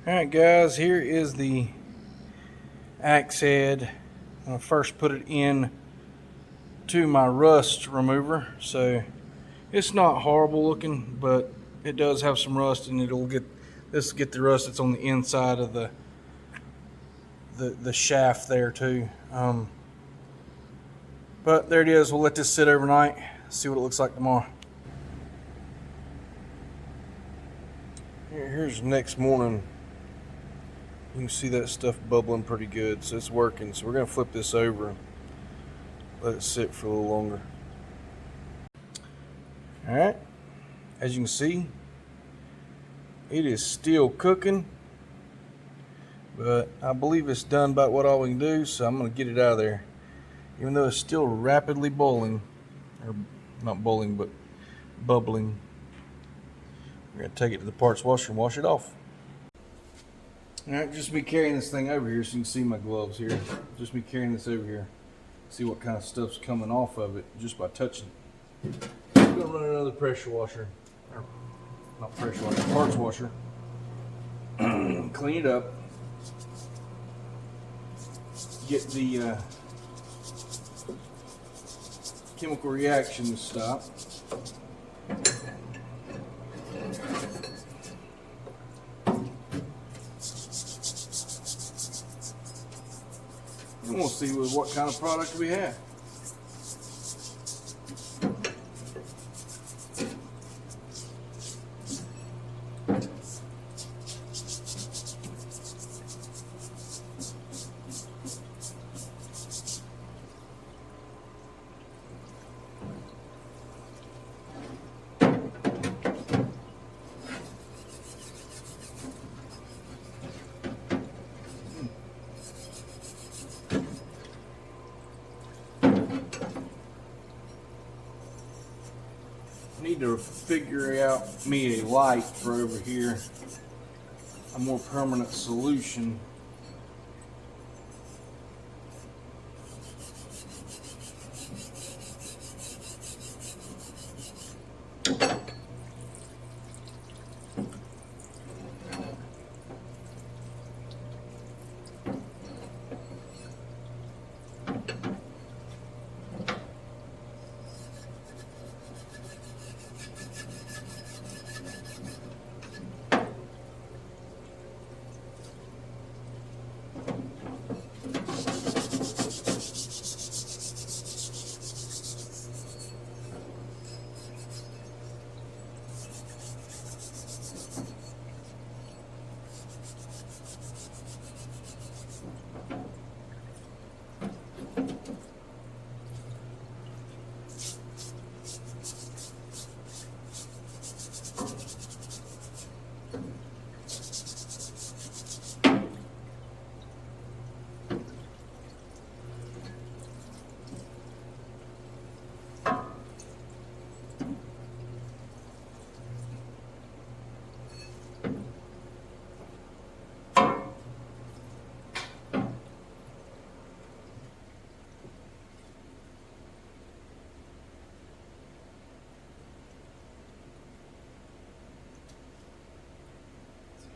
Alright guys, here is the axe head when I first put it in to my rust remover. So it's not horrible looking, but it does have some rust, and this will get the rust that's on the inside of the shaft there too. But there it is. We'll let this sit overnight, see what it looks like tomorrow. Here's next morning. You can see that stuff bubbling pretty good, so it's working. So we're going to flip this over and let it sit for a little longer. Alright, as you can see, it is still cooking, but I believe it's done about what all we can do, so I'm going to get it out of there. Even though it's still rapidly boiling, or not boiling, but bubbling, we're going to take it to the parts washer and wash it off. Alright, just be carrying this thing over here so you can see my gloves here. Just be carrying this over here. See what kind of stuff's coming off of it just by touching it. I'm going to run another pressure washer. Or, not pressure washer, parts washer. Clean it up. Get the chemical reaction to stop. And we'll see what kind of product we have. Need to figure out me a light for over here, a more permanent solution.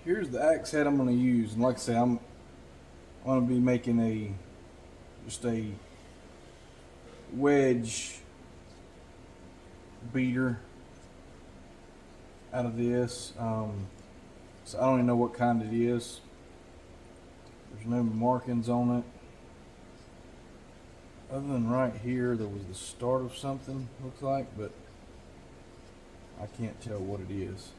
Here's the axe head I'm going to use, and like I say, I'm going to be making just a wedge beater out of this. So I don't even know what kind it is. There's no markings on it. Other than right here, there was the start of something, looks like, but I can't tell what it is.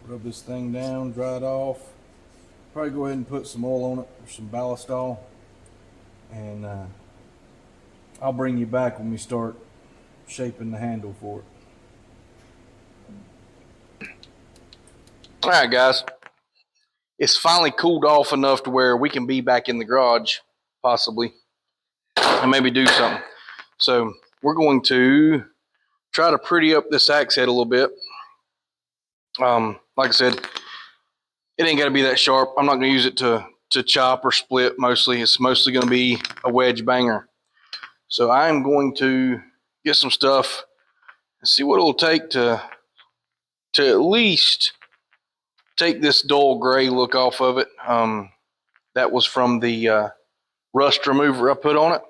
Rub this thing down, dry it off. Probably go ahead and put some oil on it, or some ballast oil. And I'll bring you back when we start shaping the handle for it. Alright guys, it's finally cooled off enough to where we can be back in the garage, possibly, and maybe do something. So we're going to try to pretty up this axe head a little bit. Like I said, it ain't got to be that sharp. I'm not going to use it to chop or split mostly. It's mostly going to be a wedge banger. So I'm going to get some stuff and see what it'll take to to at least take this dull gray look off of it. That was from the rust remover I put on it.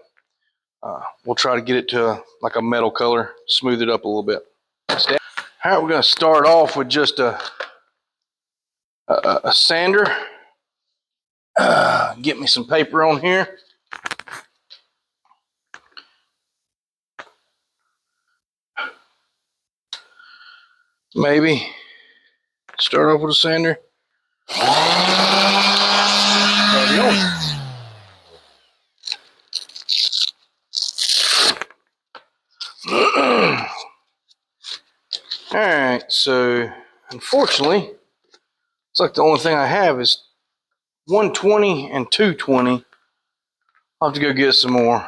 We'll try to get it to like a metal color, smooth it up a little bit. All right, we're going to start off with just a sander. Get me some paper on here. Maybe start off with a sander. All right, so unfortunately, it's like the only thing I have is 120 and 220. I'll have to go get some more.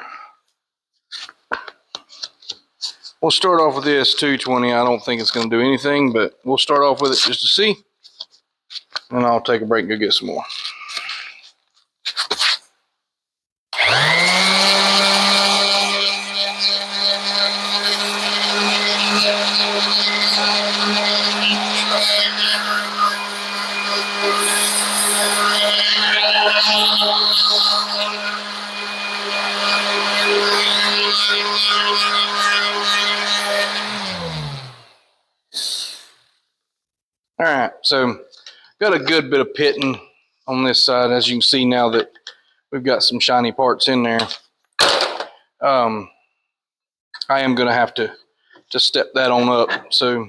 We'll start off with this 220. I don't think it's going to do anything, but we'll start off with it just to see. And I'll take a break and go get some more. All right, so got a good bit of pitting on this side, as you can see now that we've got some shiny parts in there. I am going to have to step that on up, so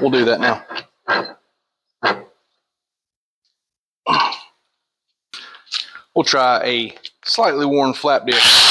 we'll do that now. We'll try a slightly worn flap disc.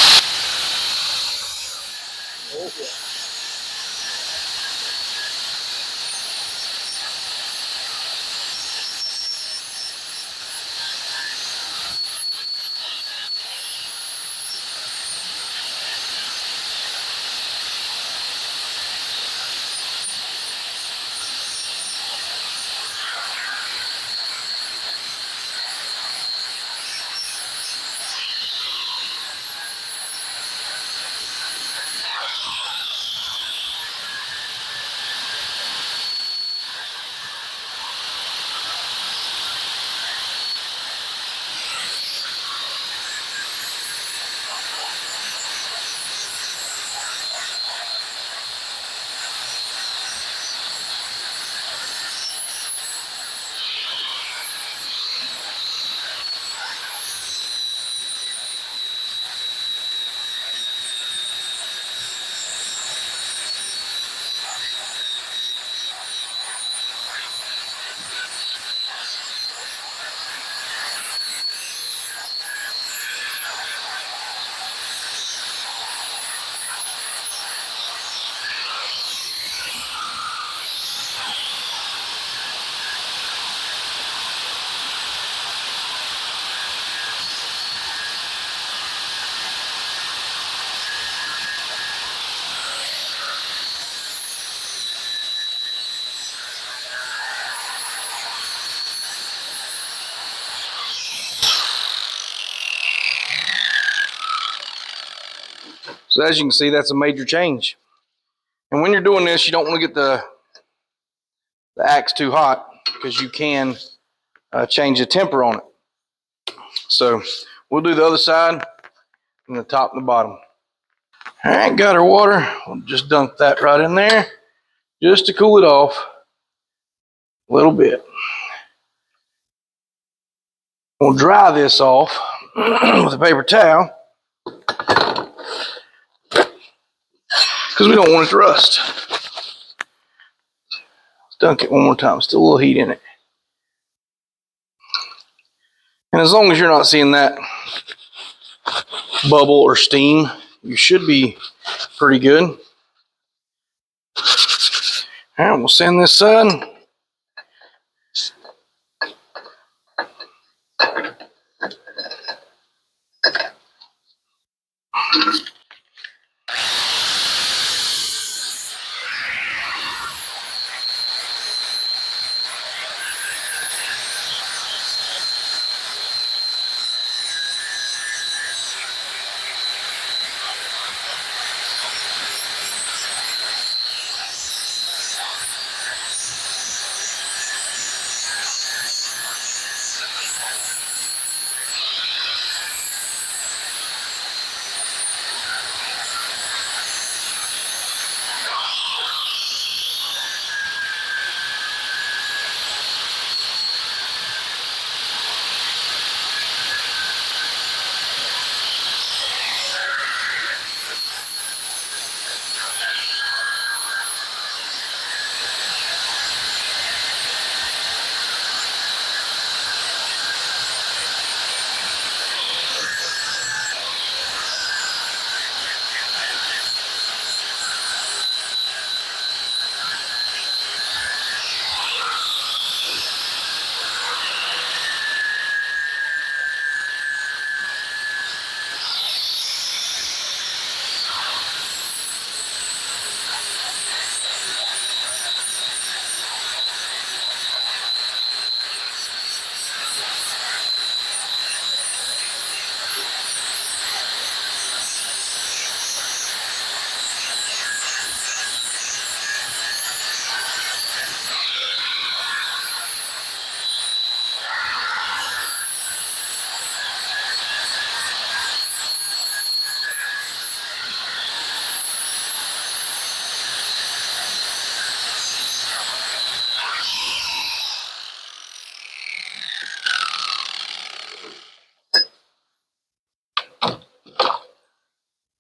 So as you can see, that's a major change. And when you're doing this, you don't want to get the axe too hot, because you can change the temper on it. So we'll do the other side, from the top and the bottom. All right, got our water. We'll just dunk that right in there, just to cool it off a little bit. We'll dry this off with a paper towel, because we don't want it to rust. Let's dunk it one more time. Still a little heat in it. And as long as you're not seeing that bubble or steam, you should be pretty good. All right, we'll sand this side.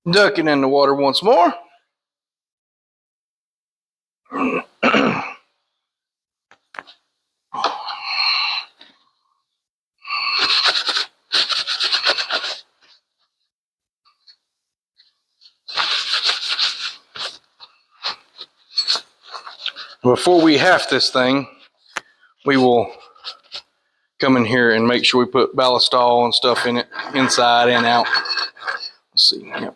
Duck it in the water once more. Before we half this thing, we will come in here and make sure we put ballastol and stuff in it, inside and out. Let's see. Yep.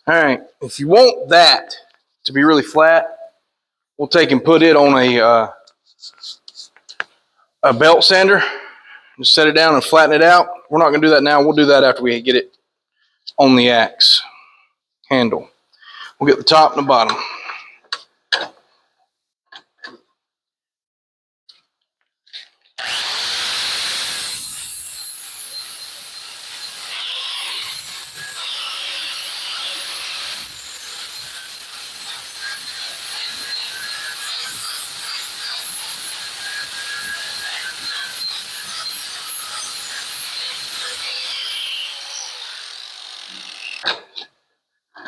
All right, if you want that to be really flat, we'll take and put it on a belt sander. Just set it down and flatten it out. We're not going to do that now. We'll do that after we get it on the axe handle. We'll get the top and the bottom.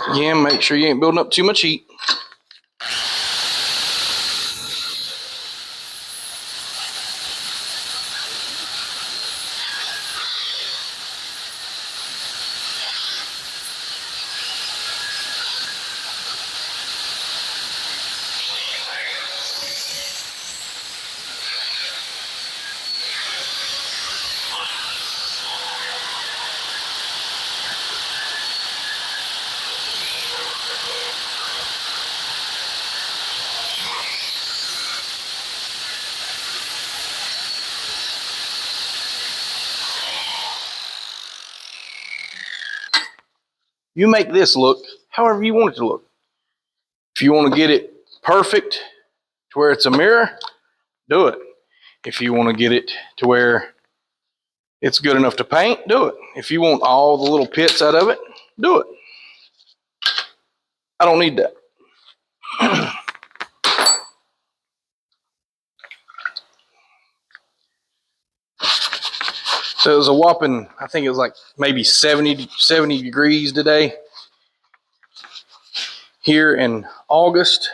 Again, make sure you ain't building up too much heat. You make this look however you want it to look. If you want to get it perfect to where it's a mirror, do it. If you want to get it to where it's good enough to paint, do it. If you want all the little pits out of it, do it. I don't need that. So it was a whopping, I think it was like maybe 70 degrees today here in August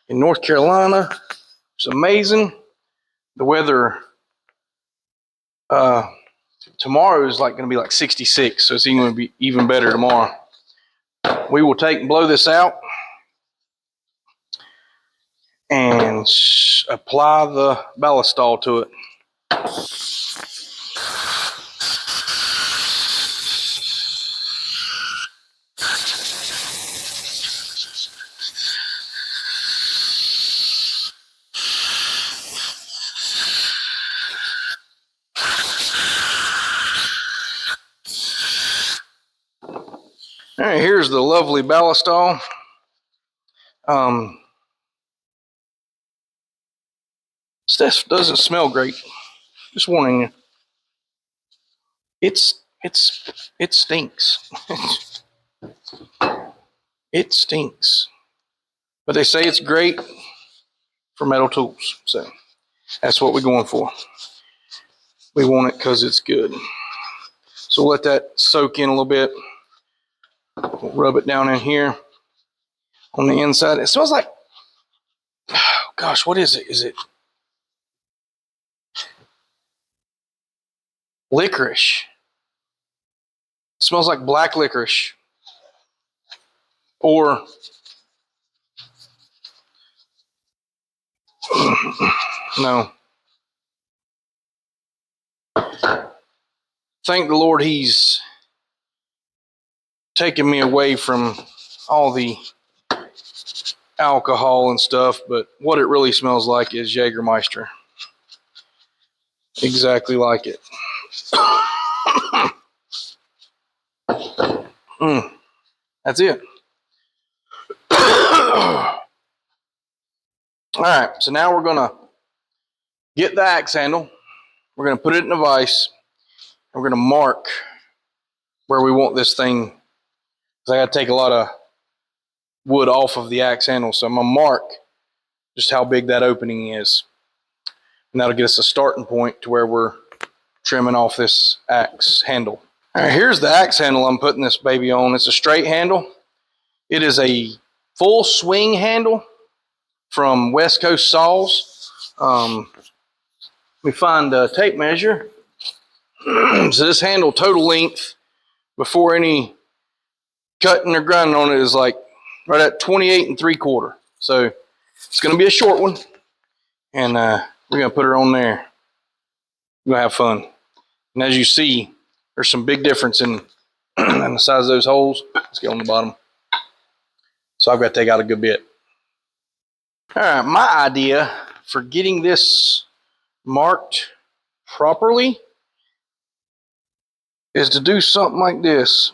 in North Carolina. It's amazing. The weather tomorrow is like going to be like 66, so it's even going to be even better tomorrow. We will take and blow this out and apply the ballastol to it. All right, here's the lovely ballastol. Stuff doesn't smell great. Just warning you. It stinks. It stinks. But they say it's great for metal tools. So that's what we're going for. We want it because it's good. So we'll let that soak in a little bit. We'll rub it down in here on the inside. It smells like, oh gosh, what is it? Is it licorice? It smells like black licorice. Or no. Thank the Lord he's taken me away from all the alcohol and stuff, but what it really smells like is Jägermeister. Exactly like it. That's it. All right, so now we're gonna get the axe handle. We're gonna put it in a vise. And we're gonna mark where we want this thing, because I gotta take a lot of wood off of the axe handle. So I'm gonna mark just how big that opening is. And that'll get us a starting point to where we're trimming off this axe handle. All right, here's the axe handle I'm putting this baby on. It's a straight handle. It is a full swing handle from West Coast Saws. We find a tape measure. So this handle total length before any cutting or grinding on it is like right at 28 3/4. So it's going to be a short one, and we're going to put her on there. We're going to have fun. And as you see, there's some big difference in, in the size of those holes. Let's get on the bottom. So I've got to take out a good bit. All right, my idea for getting this marked properly is to do something like this.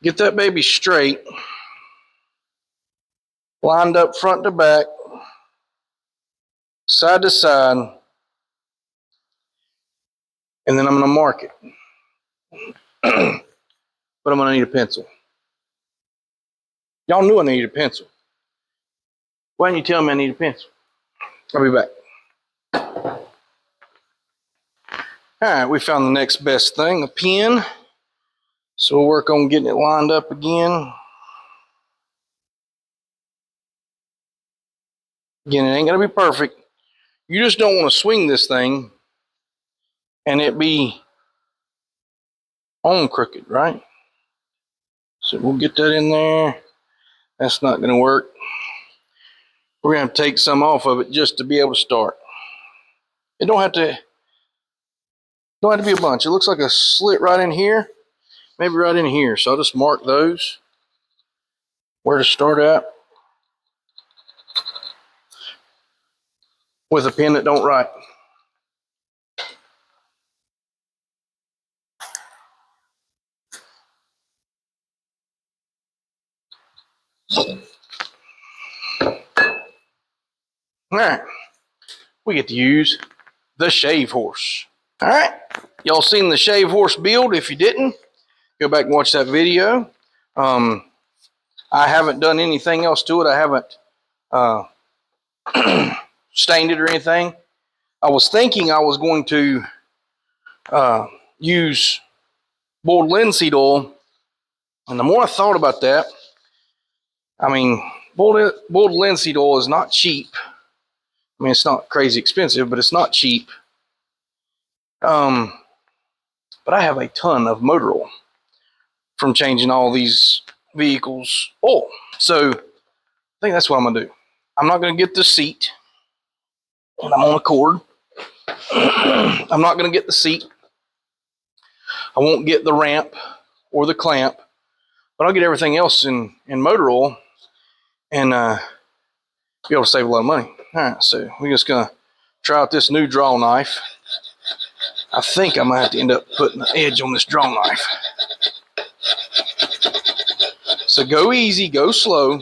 Get that baby straight, lined up front to back, side to side, and then I'm going to mark it. But I'm going to need a pencil. Y'all knew I needed a pencil. Why didn't you tell me I need a pencil? I'll be back. All right, we found the next best thing, a pen. So we'll work on getting it lined up again. Again, it ain't going to be perfect. You just don't want to swing this thing and it be on crooked, right? So we'll get that in there. That's not going to work. We're going to take some off of it just to be able to start. It don't have to be a bunch. It looks like a slit right in here, maybe right in here. So I'll just mark those, where to start at, with a pen that don't write. All right, we get to use the shave horse. All right, y'all seen the shave horse build? If you didn't, go back and watch that video. I haven't done anything else to it. I haven't stained it or anything. I was thinking I was going to use boiled linseed oil, and the more I thought about that, I mean, boiled linseed oil is not cheap. I mean, it's not crazy expensive, but it's not cheap. But I have a ton of motor oil from changing all these vehicles' oil. So I think that's what I'm gonna do. I'm not gonna get the seat, and I'm on a cord. I'm not gonna get the seat. I won't get the ramp or the clamp, but I'll get everything else in motor oil and be able to save a lot of money. All right, so we're just gonna try out this new draw knife. I think I might have to end up putting an edge on this draw knife. So go easy, go slow.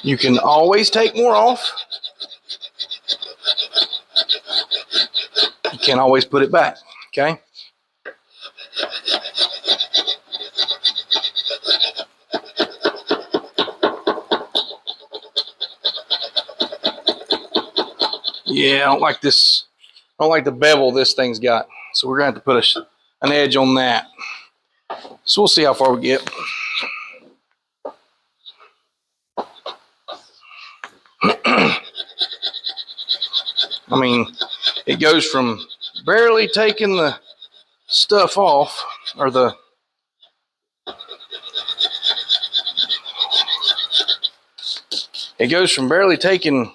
You can always take more off. You can't always put it back, okay? Yeah, I don't like this. I don't like the bevel this thing's got. So we're going to have to put an edge on that. So we'll see how far we get. I mean, it goes from barely taking the stuff off, or it goes from barely taking,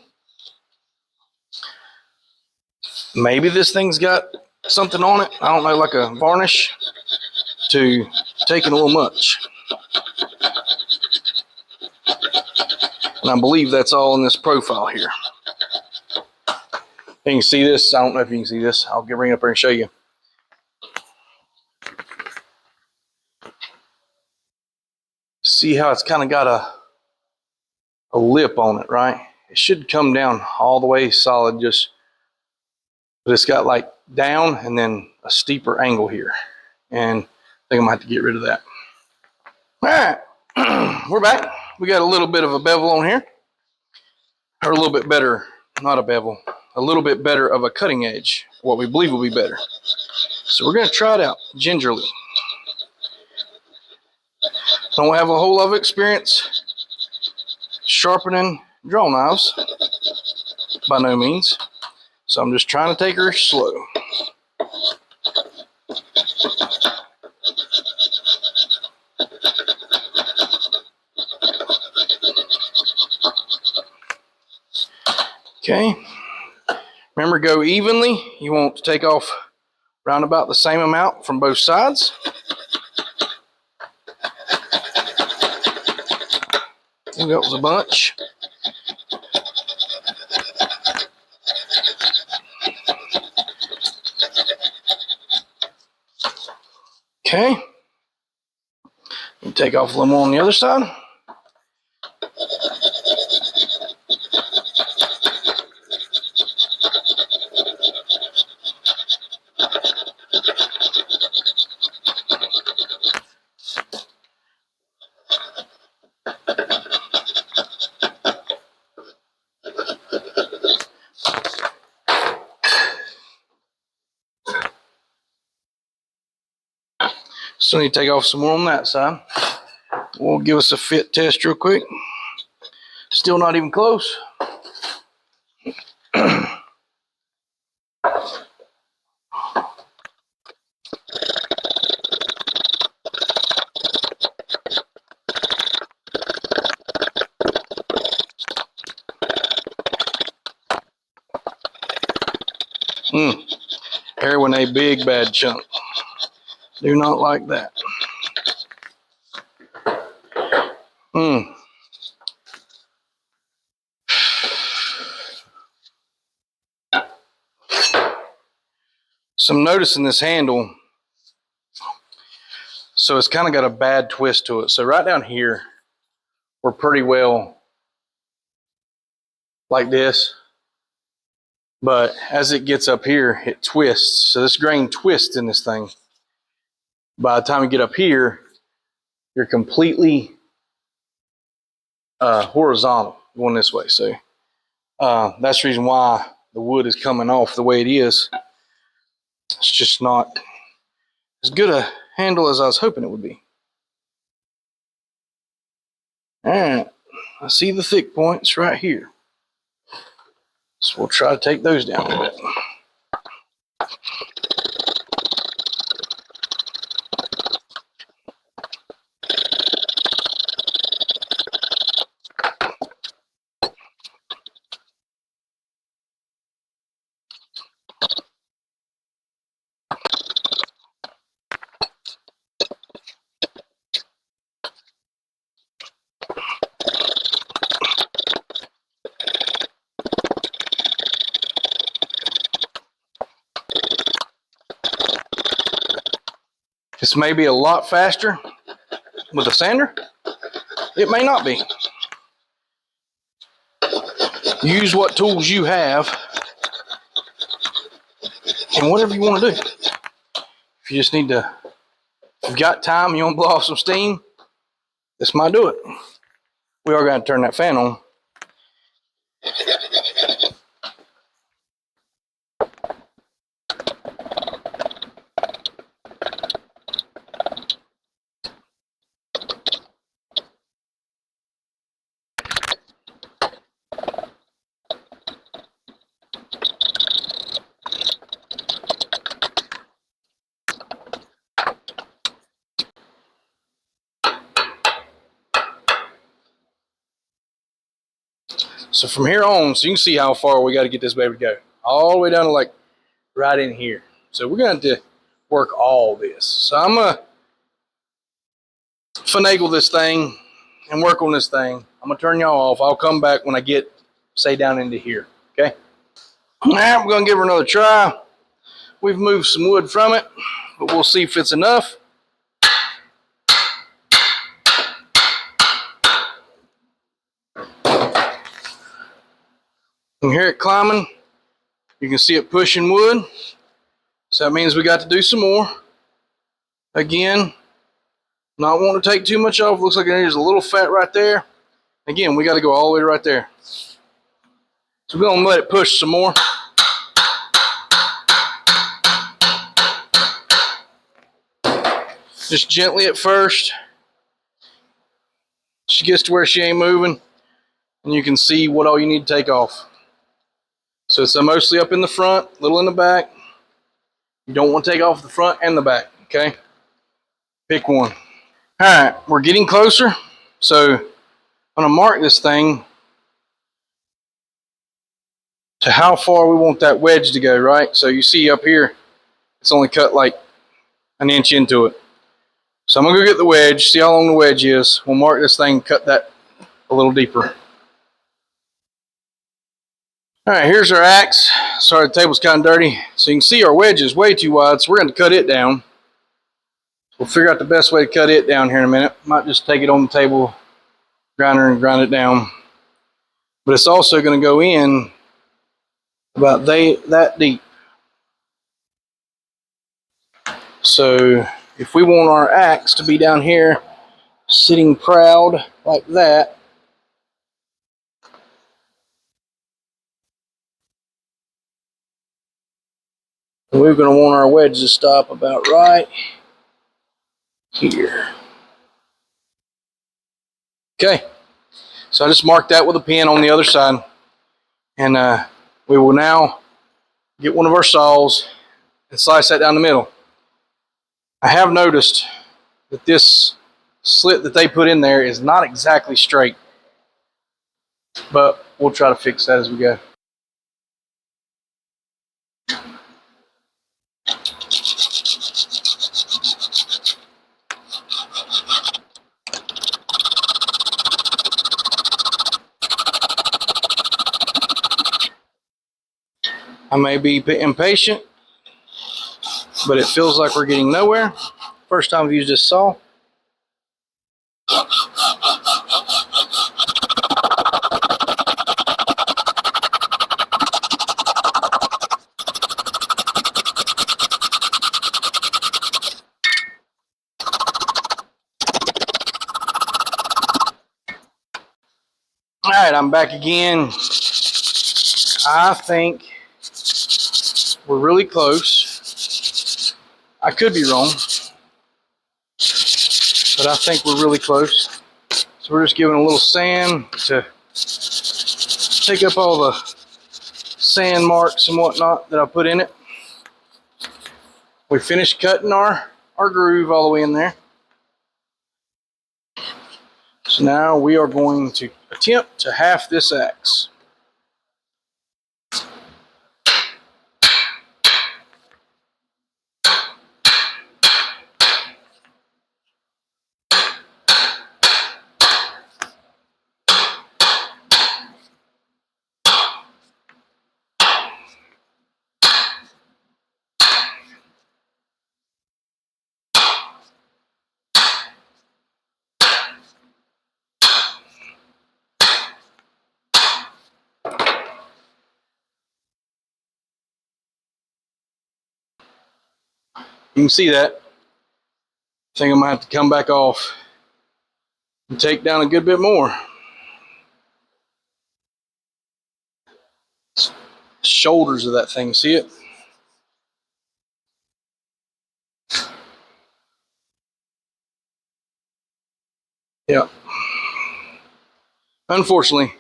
maybe this thing's got something on it, I don't know, like a varnish, to taking a little much. And I believe that's all in this profile here. You can see this. I don't know if you can see this. I'll bring it up here and show you. See how it's kind of got a lip on it, right? It should come down all the way solid, but it's got like down and then a steeper angle here. And I think I'm gonna have to get rid of that. All right, we're back. We got a little bit of a bevel on here, or a little bit better, not a bevel, a little bit better of a cutting edge, what we believe will be better. So we're gonna try it out gingerly. Don't have a whole lot of experience sharpening draw knives, by no means. So I'm just trying to take her slow. Okay, remember, go evenly. You want to take off around about the same amount from both sides. I think that was a bunch. Okay, take off a little more on the other side. Still need to take off some more on that side. We'll give us a fit test real quick. Still not even close. Hair when a big bad chunk. Do not like that. So I'm noticing this handle. So it's kind of got a bad twist to it. So right down here, we're pretty well like this. But as it gets up here, it twists. So this grain twists in this thing. By the time you get up here, you're completely horizontal going this way. So that's the reason why the wood is coming off the way it is. It's just not as good a handle as I was hoping it would be. All right, I see the thick points right here. So we'll try to take those down a bit. This may be a lot faster with a sander. It may not be. Use what tools you have and whatever you want to do. If you just need to, if you've got time, you want to blow off some steam, this might do it. We are going to turn that fan on. So from here on, so you can see how far we got to get this baby to go. All the way down to like right in here. So we're going to have to work all this. So I'm going to finagle this thing and work on this thing. I'm going to turn y'all off. I'll come back when I get, say, down into here. Okay? Now we're going to give her another try. We've moved some wood from it, but we'll see if it's enough. You can hear it climbing. You can see it pushing wood. So that means we got to do some more. Again, not wanting to take too much off. Looks like there's a little fat right there. Again, we got to go all the way right there. So we're going to let it push some more. Just gently at first. She gets to where she ain't moving, and you can see what all you need to take off. So it's mostly up in the front, a little in the back. You don't want to take off the front and the back, okay? Pick one. All right, we're getting closer. So I'm gonna mark this thing to how far we want that wedge to go, right? So you see up here, it's only cut like an inch into it. So I'm gonna go get the wedge, see how long the wedge is. We'll mark this thing, cut that a little deeper. All right, here's our axe. Sorry, the table's kind of dirty. So you can see our wedge is way too wide, so we're gonna cut it down. We'll figure out the best way to cut it down here in a minute. Might just take it on the table grinder and grind it down. But it's also gonna go in about that deep. So if we want our axe to be down here sitting proud like that, we're going to want our wedge to stop about right here. Okay, so I just marked that with a pin on the other side, and we will now get one of our saws and slice that down the middle. I have noticed that this slit that they put in there is not exactly straight, but we'll try to fix that as we go. I may be impatient, but it feels like we're getting nowhere. First time I've used this saw. All right, I'm back again. I think we're really close. I could be wrong, but I think we're really close. So we're just giving a little sand to take up all the sand marks and whatnot that I put in it. We finished cutting our groove all the way in there. So now we are going to attempt to half this axe. You can see that. I think I might have to come back off and take down a good bit more. Shoulders of that thing, see it? Yeah. Unfortunately,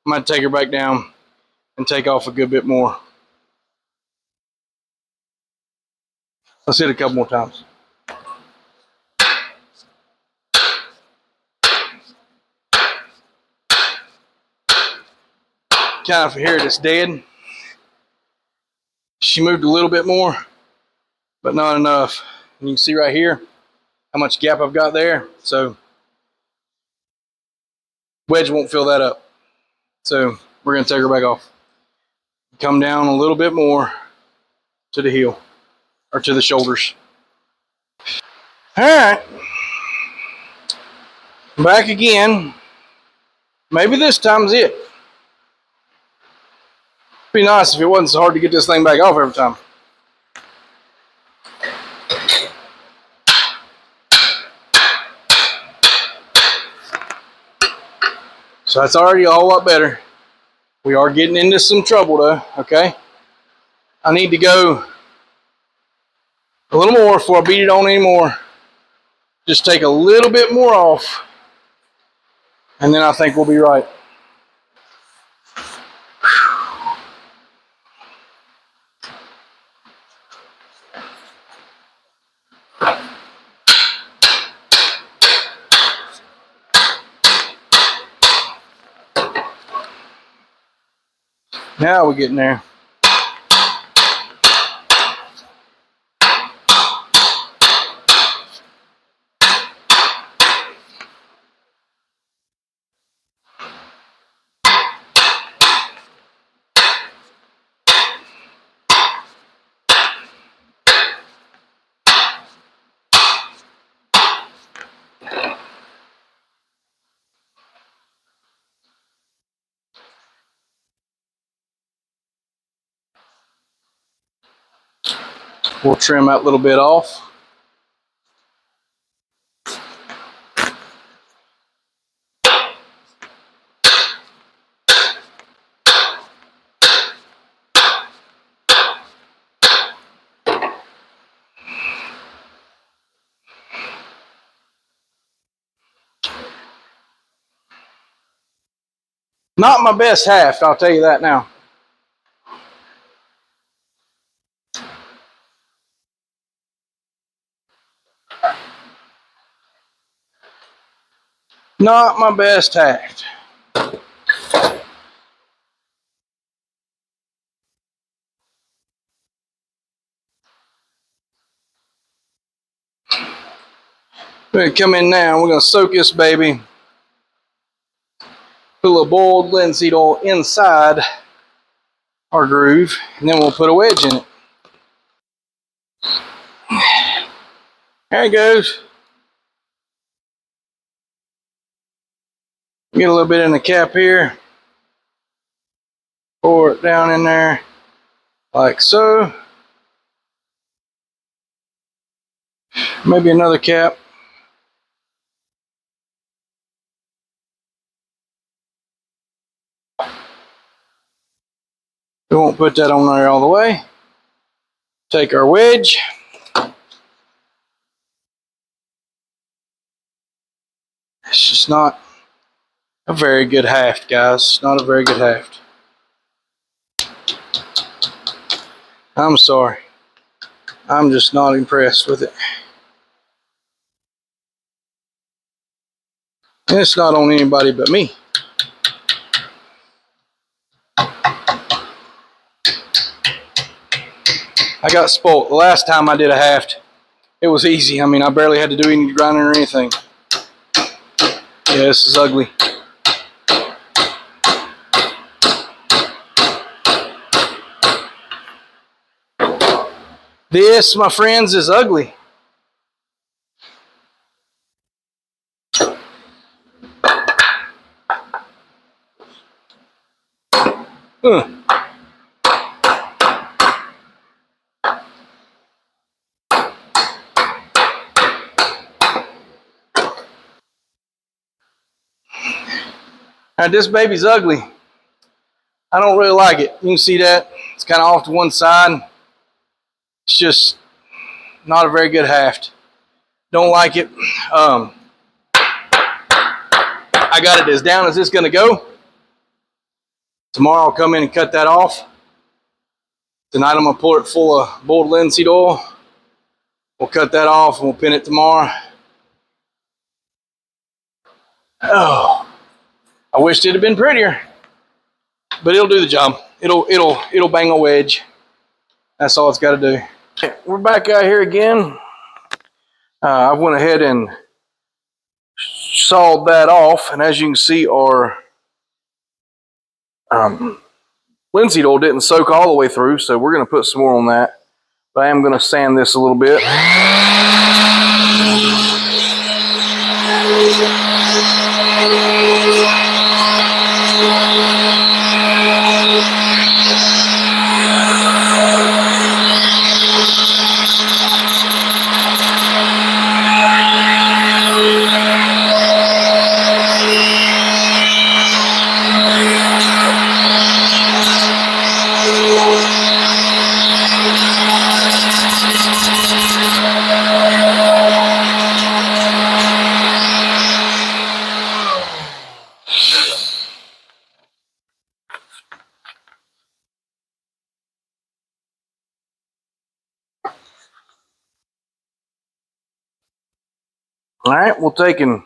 I might take her back down and take off a good bit more. Let's hit it a couple more times. Kind of hear it, it's dead. She moved a little bit more, but not enough. And you can see right here how much gap I've got there. So wedge won't fill that up. So we're gonna take her back off. Come down a little bit more to the heel or to the shoulders. All right, back again. Maybe this time's it. Be nice if it wasn't so hard to get this thing back off every time. So that's already a whole lot better. We are getting into some trouble though, okay? I need to go a little more before I beat it on anymore. Just take a little bit more off, and then I think we'll be right. Now we're getting there. We'll trim that little bit off. Not my best haft, I'll tell you that now. Not my best haft. We're gonna come in now, we're gonna soak this baby. Put a little boiled linseed oil inside our groove, and then we'll put a wedge in it. There it goes. Get a little bit in the cap here. Pour it down in there like so. Maybe another cap. We won't put that on there all the way. Take our wedge. It's just not a very good haft, guys. Not a very good haft. I'm sorry. I'm just not impressed with it. And it's not on anybody but me. I got spoiled. The last time I did a haft, it was easy. I mean, I barely had to do any grinding or anything. Yeah, this is ugly. This, my friends, is ugly. Now, this baby's ugly. I don't really like it. You can see that. It's kind of off to one side. It's just not a very good haft. Don't like it. I got it as down as it's going to go. Tomorrow I'll come in and cut that off. Tonight I'm going to pour it full of boiled linseed oil. We'll cut that off and we'll pin it tomorrow. Oh, I wished it had been prettier, but it'll do the job. It'll bang a wedge. That's all it's got to do. Okay, we're back out here again. I went ahead and sawed that off, and as you can see, our linseed oil didn't soak all the way through, so we're going to put some more on that. But I am going to sand this a little bit. All right, we'll take and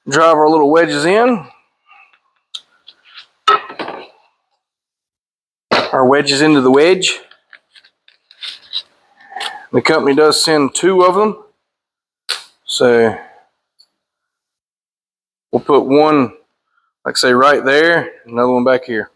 drive our little wedges in. Our wedges into the wedge. The company does send 2 of them. So we'll put one, like say right there, another one back here.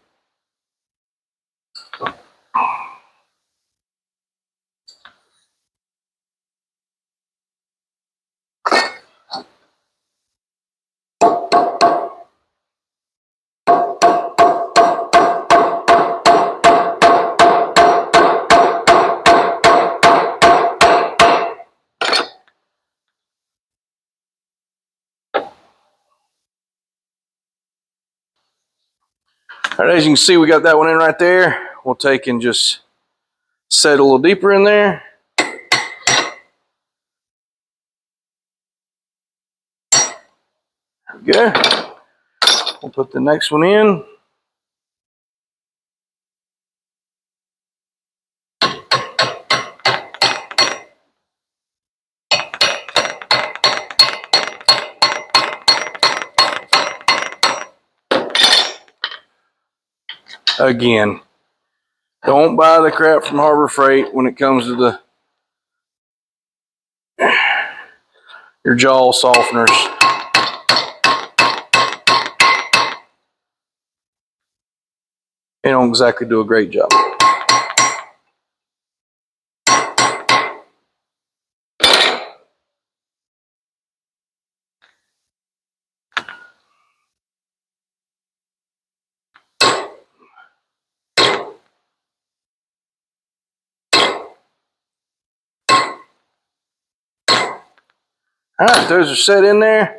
All right, as you can see, we got that one in right there. We'll take and just set a little deeper in there. There we go. We'll put the next one in. Again, don't buy the crap from Harbor Freight when it comes to your jaw softeners. They don't exactly do a great job. All right, those are set in there.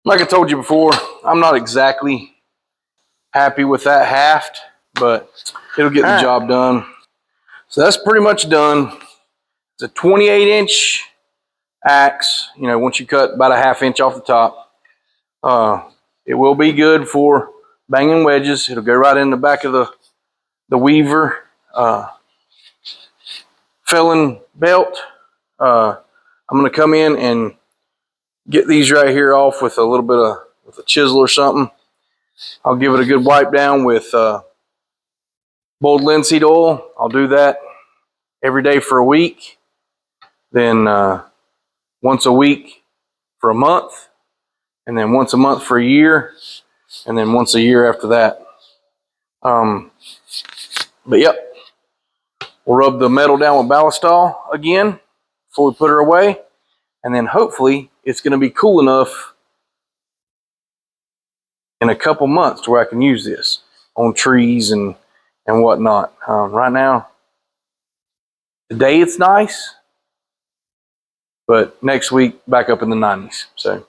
Like I told you before, I'm not exactly happy with that Haft, but it'll get the job done. So that's pretty much done. It's a 28-inch axe. You know, once you cut about a 1/2 inch off the top, it will be good for banging wedges. It'll go right in the back of the weaver filling belt. I'm going to come in and get these right here off with a little bit of with a chisel or something. I'll give it a good wipe down with boiled linseed oil. I'll do that every day for a week, then once a week for a month, and then once a month for a year, and then once a year after that. But yep, we'll rub the metal down with ballistol again before we put her away, and then hopefully it's going to be cool enough in a couple months to where I can use this on trees and whatnot. Right now, today it's nice, but next week back up in the 90s. So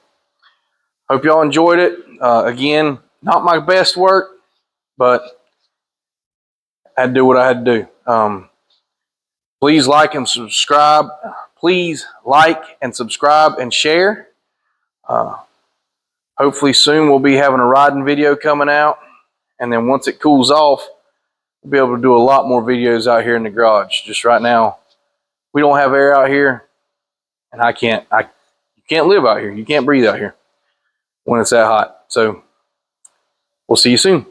hope y'all enjoyed it. Again, not my best work, but I had to do what I had to do. Please like and subscribe. Please like and subscribe and share. Hopefully soon we'll be having a riding video coming out. And then once it cools off, we'll be able to do a lot more videos out here in the garage. Just right now, we don't have air out here, and you can't live out here. You can't breathe out here when it's that hot. So we'll see you soon.